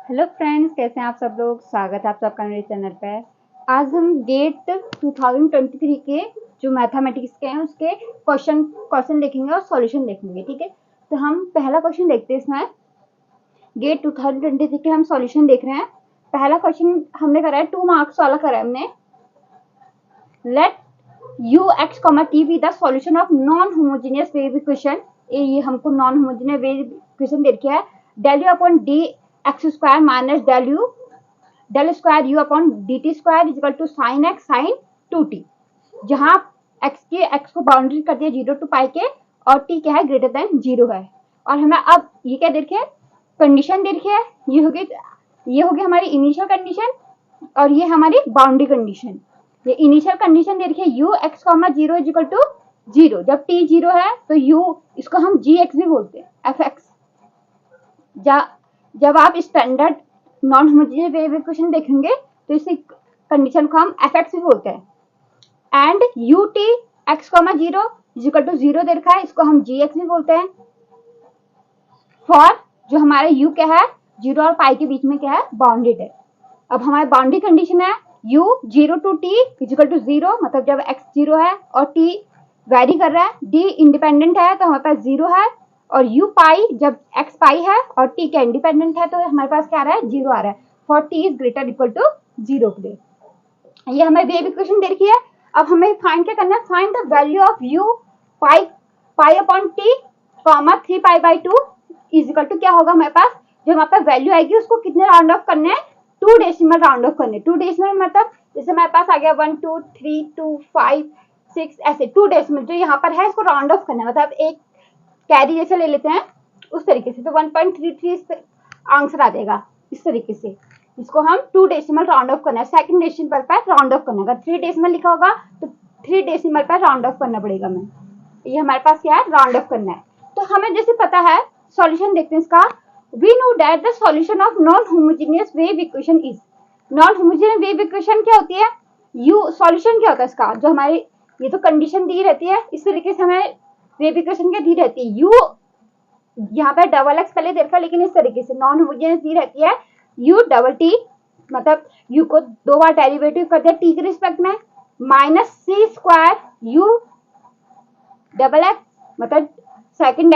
Hello friends, कैसे हैं आप सब लोग। स्वागत है आप सबका मेरे चैनल पर। आज हम गेट 2023 के जो मैथमेटिक्स के हैं उसके क्वेश्चन देखेंगे और सॉल्यूशन देखेंगे। ठीक है, तो हम पहला क्वेश्चन देखते हैं। इसमें गेट 2023 के हम सॉल्यूशन देख रहे हैं। पहला क्वेश्चन हमने करा है 2 मार्क्स वाला करा है हमने। Let u x, t be the solution of non homogeneous wave equation. ये हमको नॉन होमोजेनियस वेव इक्वेशन दे रखा है। del u upon d x square minus del square u upon d t square is equal to sine x sine 2t, जहां x को boundary कर दिया 0 to पाई के और t क्या है ग्रेटर देन 0 है। और हमें अब ये क्या देखिए कंडीशन दे रखी है। ये होगी हमारी इनिशियल कंडीशन और ये हमारी बाउंड्री कंडीशन। ये इनिशियल कंडीशन दे रखी है u x, 0 is equal to 0। जब t 0 है तो u इसको हम gx भी बोलते हैं, fx। जब आप standard non homogeneous wave equation देखेंगे तो इस कंडीशन को हम fx भी बोलते हैं। And ut x, 0 is equal to 0 दे रखा है, इसको हम gx भी बोलते हैं। फॉर जो हमारे u क्या है 0 और पाई के बीच में क्या है बाउंडेड है। अब हमारी बाउंड्री कंडीशन है u 0 to t equal to 0, मतलब जब x 0 है और t वेरी कर रहा है, d इंडिपेंडेंट है तो हमारे पास 0 है, और u पाई जब x पाई है और t क्या इंडिपेंडेंट है तो हमारे पास क्या आ रहा है 0 आ रहा है। For t is greater equal to 0 के लिए ये हमें वेव इक्वेशन दे रखी है। अब हमें फाइंड क्या करना है, find the value of u pi upon t, 3 pi by 2 is equal to क्या होगा हमारे पास, जो हमारे पास वैल्यू आएगी उसको कितने राउंड ऑफ करने हैं, 2 डेसिमल राउंड ऑफ करने। 2 डेसिमल मतलब जैसे हमारे पास आ गया 1 2 3 2 5 6 ऐसे 2 डेसिमल जो यहाँ पर है इसको राउंड ऑफ करना है, मतलब एक कैरी जैसे ले लेते हैं उस तरीके से। तो 1.33 आंसर आ जाएगा इस तरीके से। इसको हम 2 डेसिमल राउंड ऑफ करना है, सेकंड डेसिमल पर राउंड ऑफ करना है। अगर 3 डेसिमल लिखा होगा तो 3 डेसिमल पर राउंड ऑफ करना पड़ेगा हमें। ये हमारे पास क्या है राउंड ऑफ करना है। तो हमें जैसे पता है सॉल्यूशन देखते हैं इसका। We know that the solution of non homogeneous wave equation is. Non homogeneous wave equation क्या होती है, यू सॉल्यूशन क्या होता है इसका, जो हमारी ये तो कंडीशन दी रहती है इस तरीके से हमें वेव इक्वेशन क्या दी रहती है। यू यहाँ पे डबल एक्स पहले देखा, लेकिन इस तरीके से नॉन होमोजेनियस दी रहती है यू डबल टी, मतलब यू को 2 बार डेरिवेटिव कर दिया टी के रिस्पेक्ट में, minus c square u double x, मतलब second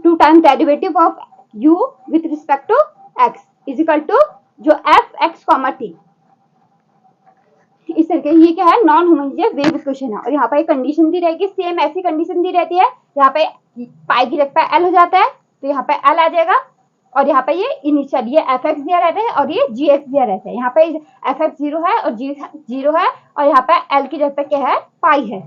2 time derivative of u with respect to x is equal to जो एफ एक्स कॉमा टी। इस तरीके ये क्या है नॉन होमोजेनियस वेव इक्वेशन है। और यहाँ पे कंडीशन दी रहेगी, सेम ऐसी कंडीशन दी रहती है। यहाँ पे पाई की जगह पे एल हो जाता है तो यहाँ पे एल आ जाएगा, और यहाँ पे ये इनिशियल ये एफ एक्स दिया रहता है और ये जी एक्स दिया रहता है। यहाँ पे एफ एक्स 0 है और जी 0 है, और यहाँ पे एल की जगह पे क्या है पाई है।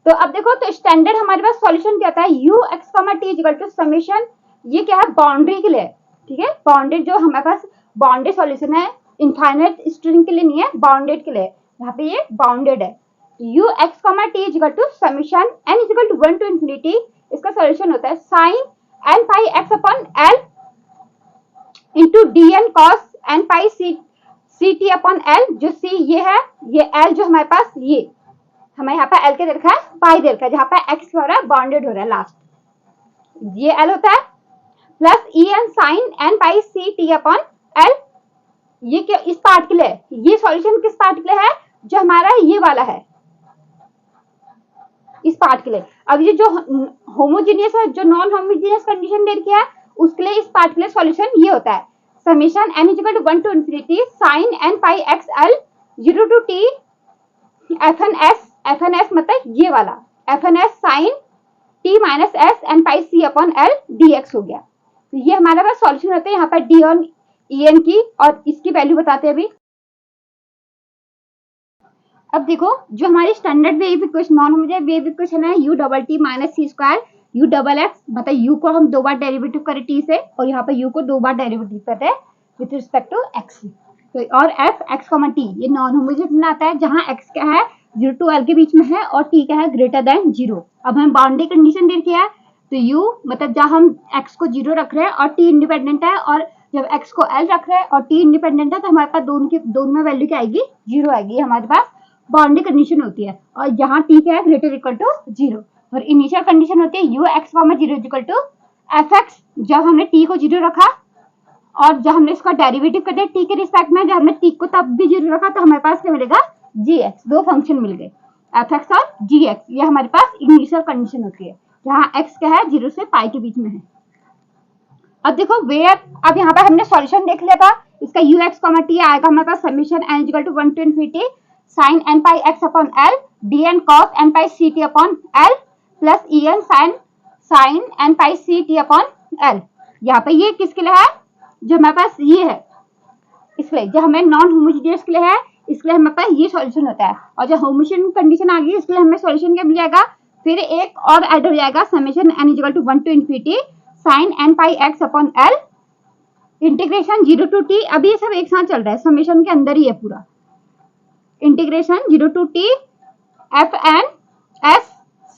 तो अब देखो तो स्टैंडर्ड हमारे पास सॉल्यूशन क्या था, u x, t equal to summation, ये क्या है बाउंड्री के लिए। ठीक है, बाउंडेड जो हमारे पास बाउंडेड सॉल्यूशन है, इनफाइनाइट स्ट्रिंग के लिए नहीं है, बाउंडेड के लिए। यहाँ पे ये बाउंडेड है। u x, t equal to summation n is equal to 1 to infinity. इसका सॉल्यूशन होता है sine n pi x upon l into d n cos n pi c t upon l, जो c ये है, ये l जो हमारे पास ये हमें यहाँ पे एल के दे रखा है पाई दे रखा है, जहाँ पे एक्स हो रहा है बाउंडेड हो रहा है लास्ट, ये एल होता है, plus e n sine N pi c t upon l. ये क्या इस पार्ट के लिए, ये सॉल्यूशन किस पार्ट के लिए है, जो हमारा ये वाला है इस पार्ट के लिए। अब ये जो होमोजीनियस है, जो नॉन होमोजीनियस कंडीशन दे रखी है उसके लिए इस पार्ट के लिए सॉल्यूशन ये होता है summation n is equal to 1 to infinity sine N pi x l 0 to t f N s मतलब ये वाला f N S sine T minus S N pi सी अपॉन एल डी एक्स हो गया। तो ये हमारे पास सॉल्यूशन होते हैं यहाँ पर डी और ई एन की, और इसकी वैल्यू बताते हैं अभी। अब देखो जो हमारी standard wave equation non homogeneous wave equation है u double T minus c square u double x, मतलब u को हम 2 बार डेरिवेटिव करें t से, और यहाँ पे u को 2 बार डेरिवेटिव करते हैं विथ रिस्पेक्ट टू x। तो और एफ एक्स कॉमा टी ये नॉन होमोजेनियस में आता है, जहाँ x क्या है 0 टू l के बीच में है और t क्या है ग्रेटर देन 0। अब हमें बाउंड्री कंडीशन दे रखी है, तो u मतलब जहाँ हम x को 0 रख रहे हैं और t इंडिपेंडेंट है, और जब x को l रख रहे हैं और t इंडिपेंडेंट है तो हमारे पास दोनों में वैल्यू क्या आएगी 0 आएगी। हमारे पास बाउंड्री कंडीशन होती है, और यहाँ t क्या है ग्रेटर इक्वल टू 0, और इनिशियल कंडीशन होती है u x, 0 equal to f x, जब हमने t को 0 रखा और जब हमने इसका डेरिवेटिव कर दिया टी के रिस्पेक्ट में, जब हमने टी को तब भी जीरो रखा तो हमारे पास क्या मिलेगा, जी एक्स। दो फंक्शन मिल गए, एफ एक्स और जी एक्स। ये हमारे पास इनिशियल कंडीशन होती है जहाँ एक्स क्या है, 0 से पाई के बीच में है। अब देखो वेयर, अब यहाँ पर हमने सॉल्यूशन देख लिया था। इसका यू एक्स कॉमा टी आएगा हमारे पास summation n equal to 1 to infinity sine N pi x upon L d n cos n pi c t upon l plus e n sine N pi c t upon l. यहाँ पे ये किसके लिए है, जो हमारे पास ये है, इसलिए जो हमें नॉन होमोजेनियस के लिए है, इसलिए हमारे पास ये सॉल्यूशन होता है। और जो होमोजेनियस कंडीशन आ गई इसके लिए हमें सॉल्यूशन क्या मिल जाएगा, फिर एक और ऐड हो जाएगा summation n equal to 1 to infinity sine N pi x upon l integration 0 to t। अभी ये सब एक साथ चल रहा है, समेशन के अंदर ही है पूरा। Integration 0 to t F N S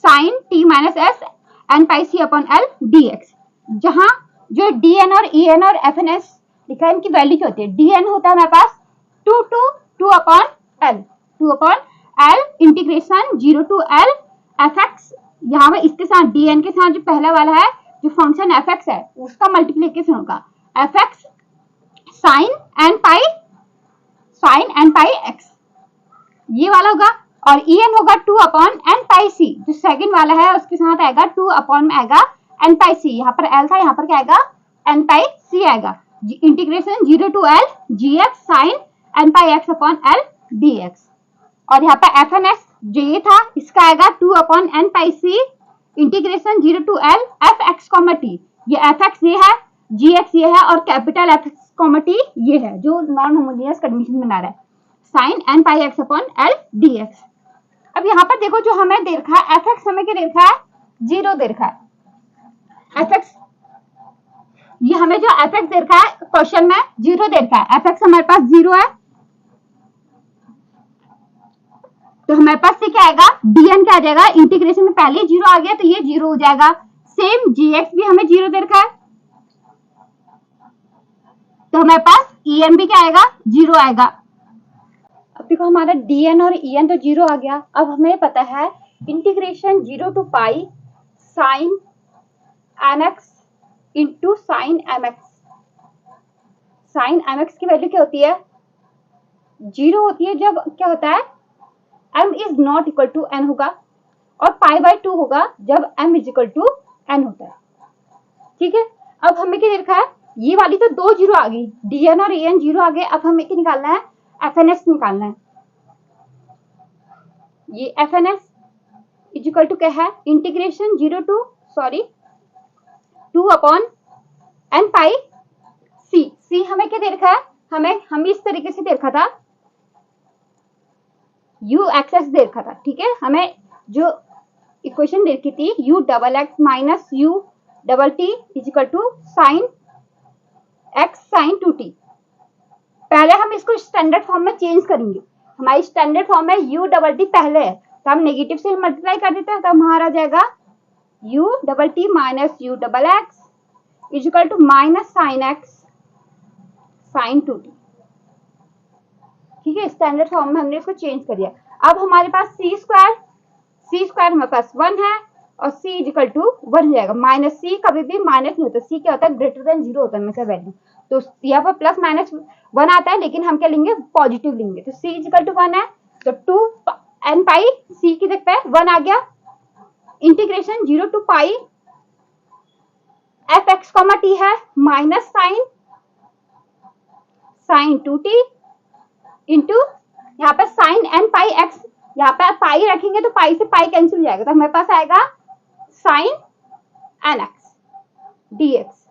sine T minus S N pi C upon L D X. जहां जो डी एन और ई एन और एफ एन एस लिखा है, इनकी वैल्यू क्या होती है, डी एन होता है हमारे पास 2 upon l integration 0 to l f x. यहाँ पे इसके साथ डी एन के साथ जो पहला वाला है जो फंक्शन एफ एक्स है उसका मल्टीप्लीकेशन होगा F x sine N pi x, ये वाला होगा। और ई एन होगा 2 अपॉन एन पाई सी, जो सेकंड वाला है उसके साथ आएगा 2 अपॉन में आएगा एन पाई सी। यहाँ पर एल था, यहाँ पर क्या आएगा, एन पाई सी आएगा। Integration 0 to L G X sine N pi x upon L D X. और यहाँ पर एफ एन एक्स जो ये था इसका आएगा 2 upon n pi c integration 0 to l f x comma t. ये एफ एक्स ये है, जी एक्स ये है, और capital f x comma t ये है जो नॉन होमोजेनियस कंडीशन बना रहा है, sine N pi x upon L D x. अब यहाँ पर देखो जो हमें दे रखा है एफ एक्स हमें क्या दे रखा है, 0 दे रखा है। एफ एक्स ये हमें जो एफ एक्स दे रखा है क्वेश्चन में 0 दे रखा है, एफ एक्स हमारे पास 0 है, तो हमारे पास से क्या आएगा, dn क्या आ जाएगा, इंटीग्रेशन में पहले 0 आ गया तो ये 0 हो जाएगा। सेम gx भी हमें 0 दे रखा है, तो हमारे पास en भी क्या आएगा, 0 आएगा। अब देखो हमारा dn और en तो 0 आ गया। अब हमें पता है integration 0 to pi sine mx into sine mx। Sine mx की वैल्यू क्या होती है, 0 होती है जब क्या होता है m is not equal to n होगा, और पाई बाय 2 होगा जब m is equal to n होता है। ठीक है, अब हमें क्या देखा है, ये वाली तो 2 0 आ गई, dn और en 0 आ गए। अब हमें क्या निकालना है, fns निकालना है। ये fns इज इक्वल टू क्या है, इंटीग्रेशन 2 अपॉन n पाई c हमें क्या दे रखा है, हमें इस तरीके से दे रखा था, u एक्स दे रखा था। ठीक है, हमें जो इक्वेशन दे रखी थी u double X minus u double T is equal to sine x sine 2t। पहले हम इसको स्टैंडर्ड फॉर्म में चेंज करेंगे। हमारी स्टैंडर्ड फॉर्म में u डबल टी पहले है, तो हम नेगेटिव से मल्टीप्लाई कर देते हैं, तो हमारा जाएगा u double T minus u double X is equal to minus sine x sine 2t। ठीक है, स्टैंडर्ड फॉर्म में हमने इसको चेंज कर दिया। अब हमारे पास सी स्क्वायर हमारे पास 1 है और c इज इक्वल टू 1 हो जाएगा। माइनस c कभी भी माइनस नहीं होता, c क्या होता है, ग्रेटर देन 0 होता है हमेशा वैल्यू। तो यहाँ पर प्लस माइनस 1 आता है, लेकिन हम क्या लेंगे, पॉजिटिव लेंगे। तो c इज इक्वल टू 1 है, तो 2 n पाई c की जगह पे 1 आ गया। Integration 0 to pi F x comma T है माइनस साइन 2t इंटू यहाँ पर साइन एन पाई एक्स, यहाँ पे पाई रखेंगे तो पाई से पाई कैंसिल हो जाएगा, तो हमारे पास आएगा sine N X D X.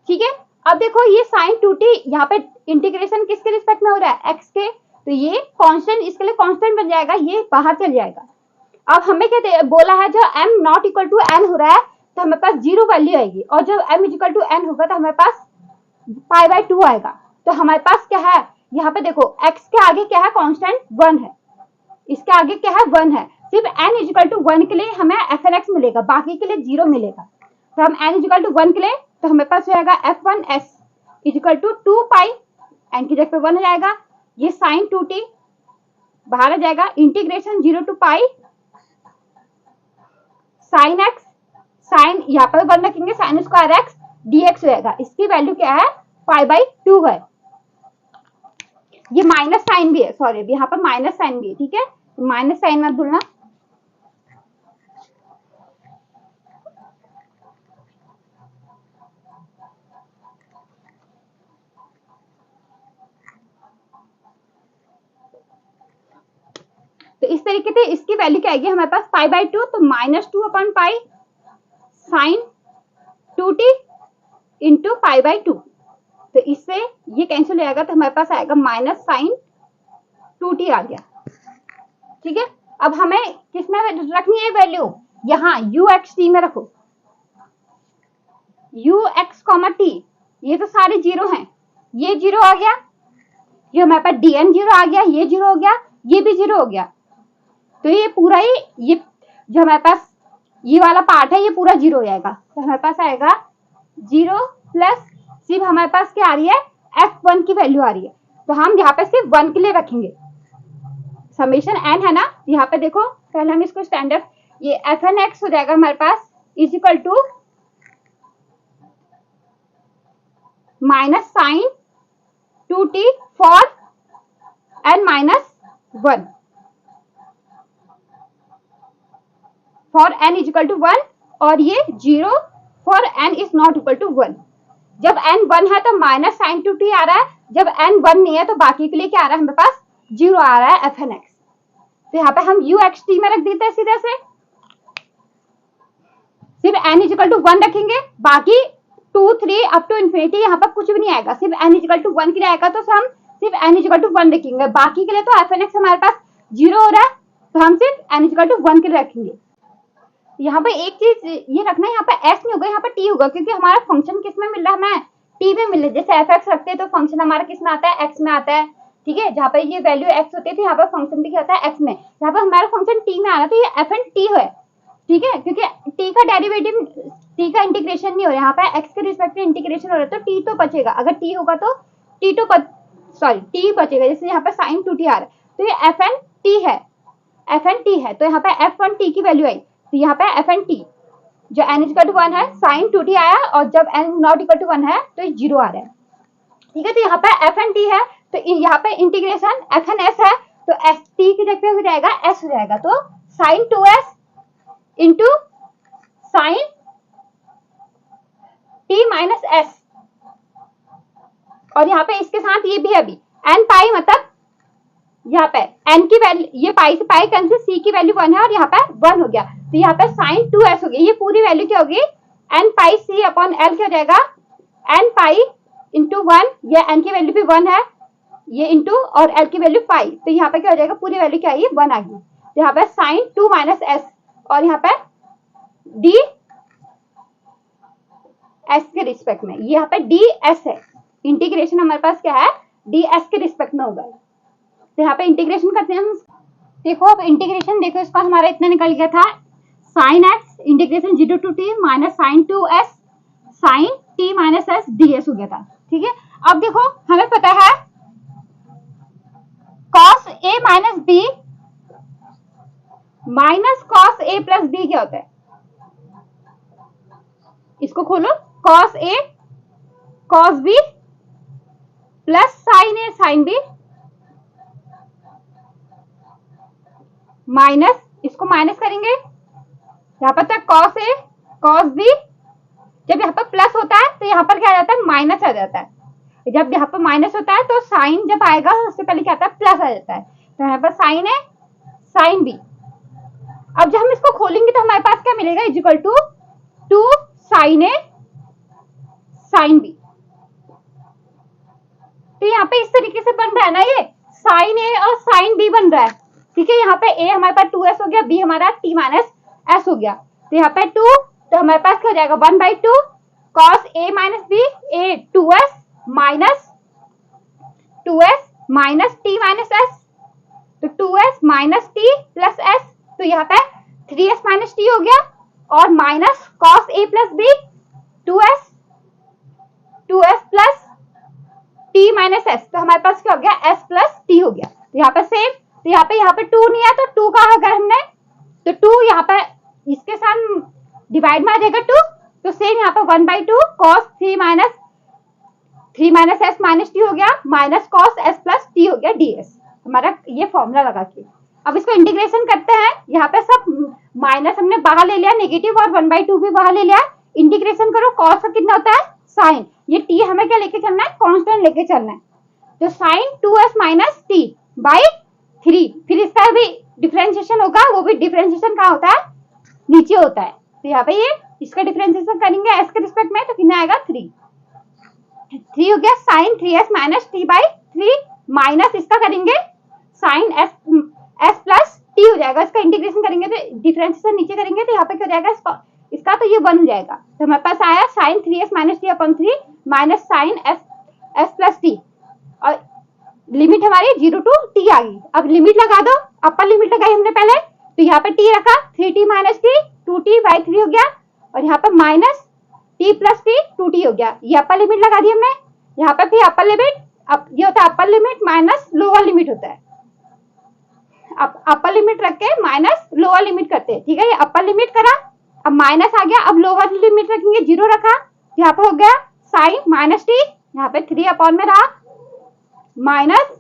ठीक है, अब देखो ये साइन 2t यहाँ पे इंटीग्रेशन किसके रिस्पेक्ट में हो रहा है, x के, तो ये कांस्टेंट, इसके लिए कांस्टेंट बन जाएगा, ये बाहर चल जाएगा। अब हमें क्या बोला है, जो m not equal to n हो रहा है तो हमारे पास 0 वैल्यू आएगी, और जब m is equal to n होगा तो हमारे पास पाई बाय 2 आएगा। तो हमारे पास क्या है, यहाँ पे देखो x के आगे क्या है, कांस्टेंट 1 है, इसके आगे क्या है, 1 है। सिर्फ n इज इक्वल टू 1 के लिए हमें fnx मिलेगा, बाकी के लिए 0 मिलेगा। तो हम n इज इक्वल टू 1 के लिए, तो हमें पास हो जाएगा f1s is equal to 2 pi, n की जगह पे 1 हो जाएगा, ये साइन 2t बाहर आ जाएगा। Integration 0 to pi sine x, sine यहाँ पर 1 रखेंगे, साइन स्क्वायर x dx हो जाएगा। इसकी वैल्यू क्या है, π/2 है। ये माइनस साइन भी है, सॉरी यहाँ पर माइनस साइन भी है, ठीक है, माइनस साइन मत भूलना। तो इस तरीके से इसकी वैल्यू क्या आएगी हमारे पास π/2, तो -2/π sin 2t इंटू π/2। तो इससे ये कैंसिल हो जाएगा, तो हमारे पास आएगा माइनस साइन 2t आ गया, ठीक है। अब हमें किसमें रखनी है वैल्यू, यहाँ uxt में रखो, ux, t, ये तो सारे जीरो हैं, ये जीरो आ गया, ये हमारे पास dn जीरो आ गया, ये जीरो हो गया, ये भी जीरो हो गया। तो ये पूरा ही, ये जो हमारे पास ये वाला पार्ट है ये पूरा जीरो हो जाएगा। तो हमारे पास आएगा 0 प्लस सिर्फ हमारे पास क्या आ रही है, f1 की वैल्यू आ रही है, तो हम यहाँ पे सिर्फ 1 के लिए रखेंगे। समेशन n है ना, यहाँ पे देखो पहले हम इसको स्टैंडर्ड, ये fnx हो जाएगा हमारे पास is equal to minus sine 2t for n-1 for n is equal to 1, और ये 0 for n is not equal to 1। जब n 1 है तो माइनस साइन 2t आ रहा है, जब n 1 नहीं है तो बाकी के लिए क्या आ रहा है हमारे पास, 0 आ रहा है fnx। तो यहाँ पे हम uxt में रख देते हैं सीधे से, सिर्फ n इज इक्वल टू 1 रखेंगे, बाकी 2 3 अप टू इन्फिनिटी यहाँ पर कुछ भी नहीं आएगा, सिर्फ n इज इक्वल टू 1 के लिए आएगा, तो हम सिर्फ n इज इक्वल टू 1 रखेंगे। बाकी के लिए तो fnx हमारे पास 0 हो रहा है, तो हम सिर्फ n इज इक्वल टू 1 के लिए रखेंगे। यहाँ पे एक चीज ये रखना है, यहाँ पे s नहीं होगा, यहाँ पे t होगा, क्योंकि हमारा फंक्शन किस में मिल रहा है, हमें t में मिल रहा है। जैसे fx रखते हैं तो फंक्शन हमारा किस में आता है, x में आता है, ठीक है। जहाँ पे ये वैल्यू x होती है तो यहाँ पर फंक्शन भी क्या होता है, x में। यहाँ पर हमारा फंक्शन t में आ रहा है, तो ये f एंड t है, ठीक है, क्योंकि t का डेरिवेटिव, t का इंटीग्रेशन नहीं हो रहा है, यहाँ पे x के रिस्पेक्ट में इंटीग्रेशन हो रहा है, तो t तो बचेगा। अगर t होगा तो t बचेगा, जैसे यहाँ पे sin 2t आ रहा है, तो ये f एंड t है, तो यहाँ पे f1t की वैल्यू आई, तो यहाँ पे fnt जो n इक्वल टू 1 है sin 2t आया, और जब n नॉट इक्वल टू 1 है तो ये 0 आ रहा है, ठीक है। तो यहाँ पे fnt है, तो यहाँ पे इंटीग्रेशन fns है, तो st की जगह हो जाएगा s हो जाएगा, तो sin 2s into sin t minus s, और यहाँ पे इसके साथ ये भी है अभी n पाई, मतलब यहाँ पे n की वैल्यू, ये पाई से पाई कैंसिल, c की वैल्यू 1 है और यहाँ पे 1 हो गया, तो यहाँ पे sin 2s हो गया। ये पूरी वैल्यू क्या होगी, n पाई c अपॉन l क्या हो जाएगा, n पाई इंटू 1, ये n की वैल्यू भी 1 है, ये इंटू और l की वैल्यू पाई, तो यहाँ पे क्या हो जाएगा, पूरी वैल्यू क्या है, 1 आ गई। तो यहाँ पे sin 2 माइनस s, और यहाँ पे d s के रिस्पेक्ट में, यहाँ पे ds है, इंटीग्रेशन हमारे पास क्या है, ds के रिस्पेक्ट में होगा। तो यहाँ पे इंटीग्रेशन करते हैं हम, देखो अब इंटीग्रेशन देखो, इसका हमारा इतना निकल गया था, sin x integration 0 to t minus sin 2s sin t minus s ds हो गया था, ठीक है। अब देखो हमें पता है cos a minus b minus cos a plus b क्या होता है, इसको खोलो, cos a cos b plus sin a sin b minus, इसको माइनस करेंगे, यहाँ पर तक cos a cos b, जब यहाँ पर प्लस होता है तो यहाँ पर क्या आ जाता है, माइनस आ जाता है। जब यहाँ पर माइनस होता है तो साइन जब आएगा उससे पहले क्या आता है, प्लस आ जाता है, तो यहाँ पर साइन a साइन b। अब जब हम इसको खोलेंगे तो हमारे पास क्या मिलेगा, is equal to 2 sin a sin b। तो यहाँ पे इस तरीके से बन रहा है ना, ये sin a और sin b बन रहा है, ठीक है। यहाँ पे a हमारे पास 2s हो गया, b हमारा t माइनस s हो गया, तो यहाँ पे 2, तो हमारे पास क्या हो जाएगा 1/2 cos a minus b, a 2s minus t minus s, तो 2s minus t plus s, तो यहाँ पे 3s माइनस t हो गया, और minus cos a plus b 2s plus t minus s, तो हमारे पास क्या हो गया, s प्लस t हो गया। तो यहाँ पे सेम, तो यहाँ पे 2 नहीं है, तो 2 का अगर हमने, तो 2 यहाँ पे इसके साथ डिवाइड में आ जाएगा 2, तो सेम यहाँ पे 1/2 cos 3 minus 3 minus S minus T हो गया, minus cos S plus T हो गया डीएस, हमारा ये फॉर्मूला लगा के। अब इसको इंटीग्रेशन करते हैं, यहाँ पे सब माइनस हमने बाहर ले लिया, नेगेटिव और 1/2 भी बाहर ले लिया। इंटीग्रेशन करो, कॉस का कितना होता है साइन, ये टी हमें क्या लेके चलना है, कांस्टेंट लेके चलना है, तो sign 2s minus T by 3। फिर इसका भी डिफरेंशिएशन होगा, वो भी डिफरेंशिएशन कहाँ होता है, नीचे होता है। तो यहाँ पे ये इसका डिफरेंशिएशन करेंगे एस के रिस्पेक्ट में, तो कितना आएगा 3 हो गया sine 3s minus T by 3 minus इसका करेंगे साइन एस प्लस टी हो जाएगा, इसका इंटीग्रेशन करेंगे तो डिफरेंशिएशन नीचे करेंगे तो यहाँ पे क्या हो जाएगा इसका तो ये 1 हो जाएगा। तो हमारे पास आया sine 3s minus T upon 3 minus sine S plus T, और लिमिट हमारी 0 टू टी आ गई। अब लिमिट लगा दो, अपर लिमिट लगाई हमने पहले, तो यहाँ पे टी रखा 3t minus T 2t by 3 हो गया, और यहाँ पे minus t plus T 2t हो गया, ये अपर लिमिट लगा दी हमने। यहाँ पे फिर अपर लिमिट, अब ये होता है upper limit minus lower limit होता है, अब अपर लिमिट रख के माइनस लोअर लिमिट करते हैं, ठीक है। ये अपर लिमिट करा, अब माइनस आ गया, अब लोअर लिमिट रखेंगे 0 रखा, यहाँ पे हो गया साइन माइनस टी, यहाँ पे 3 अपॉन में रहा माइनस,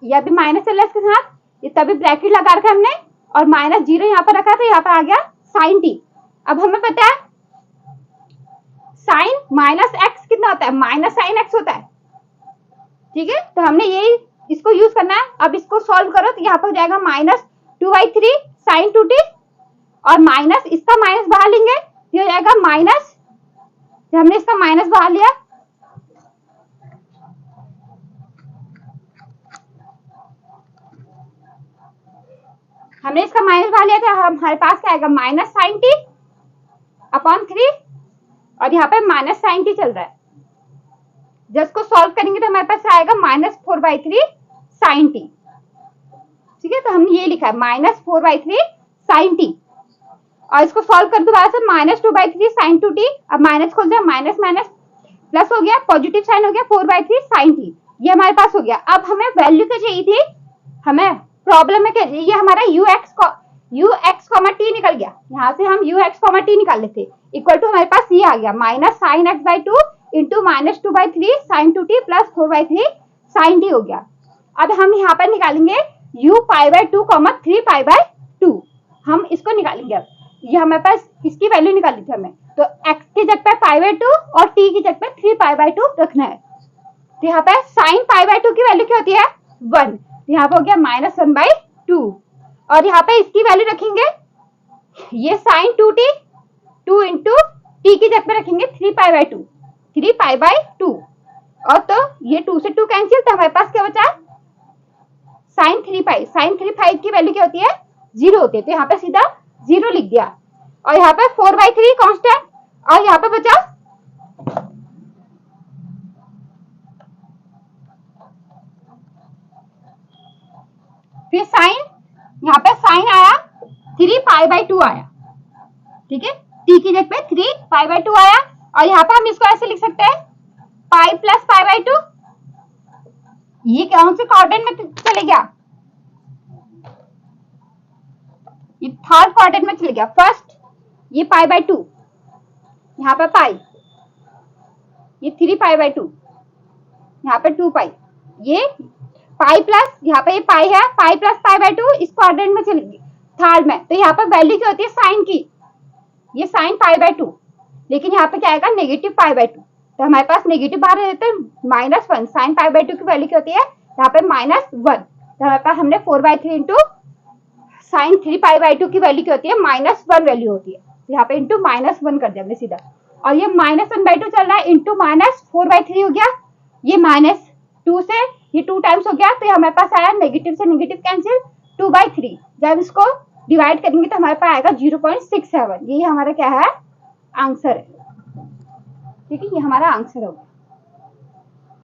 या भी माइनस से लेस के साथ, ये तभी ब्रैकेट लगा रखा हमने, और माइनस 0 यहाँ पर रखा, तो यहाँ पर आ गया साइन टी। अब हमें पता है साइन माइनस एक्स कितना होता है, माइनस साइन एक्स होता है, ठीक है। तो हमने यही इसको यूज करना है। अब इसको सॉल्व करो तो यहाँ पर हो जाएगा माइनस 2/3 साइन 2t, और माइनस इसका माइनस बाहर लेंगे, ये हो जाएगा माइनस, हमने इसका माइनस बाहर लिया, हमने इसका माइनस बाहर लिया था, हमारे पास क्या आएगा माइनस साइन टी अपॉन 3, और यहाँ पे माइनस साइन टी चल रहा है। जब इसको सॉल्व करेंगे तो हमारे पास आएगा माइनस 4/3 साइन टी, ठीक है। तो हमने ये लिखा है माइनस 4/3 साइन टी, और इसको सॉल्व कर दोबारा से माइनस 2/3 साइन 2t, अब माइनस खोल दिया, माइनस माइनस प्लस हो गया, पॉजिटिव साइन हो गया 4/3 साइन टी, ये हमारे पास हो गया। अब हमें वैल्यू क्या चाहिए थी, हमें प्रॉब्लम में क्या चाहिए, ये हमारा ux, t निकल गया, यहाँ से हम ux, t निकाल लेते, इक्वल टू हमारे पास ये आ गया minus sine x/2 into minus 2/3 sine 2t plus 4/3 sine t हो गया। अब हम यहाँ पर निकालेंगे u π/2, 3 π/2, हम इसको निकालेंगे। अब ये हमारे पास इसकी वैल्यू निकाली थी हमें, तो x की जगह पे π/2 और t की जगह पे 3 π/2 रखना है। तो यहाँ पे साइन π/2 की वैल्यू क्या होती है 1, यहाँ पे हो गया माइनस 1/2, और यहाँ पे इसकी वैल्यू रखेंगे, ये साइन 2t 2 इंटू टी की जगह पे रखेंगे 3 π/2, 3 π/2, और तो ये 2 से 2 कैंसिल, तो हमारे पास क्या बचा साइन 3π, साइन 3π की वैल्यू क्या होती है 0 होती है, तो यहाँ पे सीधा 0 लिख दिया, और यहाँ पे 4/3 कांस्टेंट, और यहाँ पे बचा फिर साइन, यहाँ पे साइन आया 3 π/2 आया, ठीक है, टी की जगह पे 3 π/2 आया, और यहाँ पे हम इसको ऐसे लिख सकते हैं पाई प्लस π/2, ये कौन से क्वाड्रेंट में चले गया, ये थर्ड क्वाड्रेंट में चले गया, फर्स्ट ये π/2, यहाँ पे पाई, ये 3 π/2, यहाँ पे 2 पाई, ये पाई प्लस, यहाँ पे ये पाई है, पाई प्लस π/2 इस क्वाड्रेंट में चली गई थर्ड में, तो यहाँ पे वैल्यू क्या होती है साइन की, ये साइन π/2, लेकिन यहाँ पे क्या आएगा नेगेटिव π/2, तो हमारे पास नेगेटिव बाहर रहते हैं -1, साइन π/2 की वैल्यू क्या होती है यहाँ पे -1, तो हमारे पास हमने 4/3 इंटू साइन 3 π/2 की वैल्यू क्या होती है -1 वैल्यू होती है, यहाँ पे इंटू -1 कर दिया हमने सीधा, और ये -1/2 चल रहा है इंटू -4/3 हो गया, ये -2 से ये 2 टाइम्स हो गया, तो हमारे पास आया नेगेटिव से नेगेटिव कैंसिल 2/3, जब इसको डिवाइड करेंगे तो हमारे पास आएगा 0.67, ये हमारा क्या है आंसर है, ठीक है, ये हमारा आंसर होगा।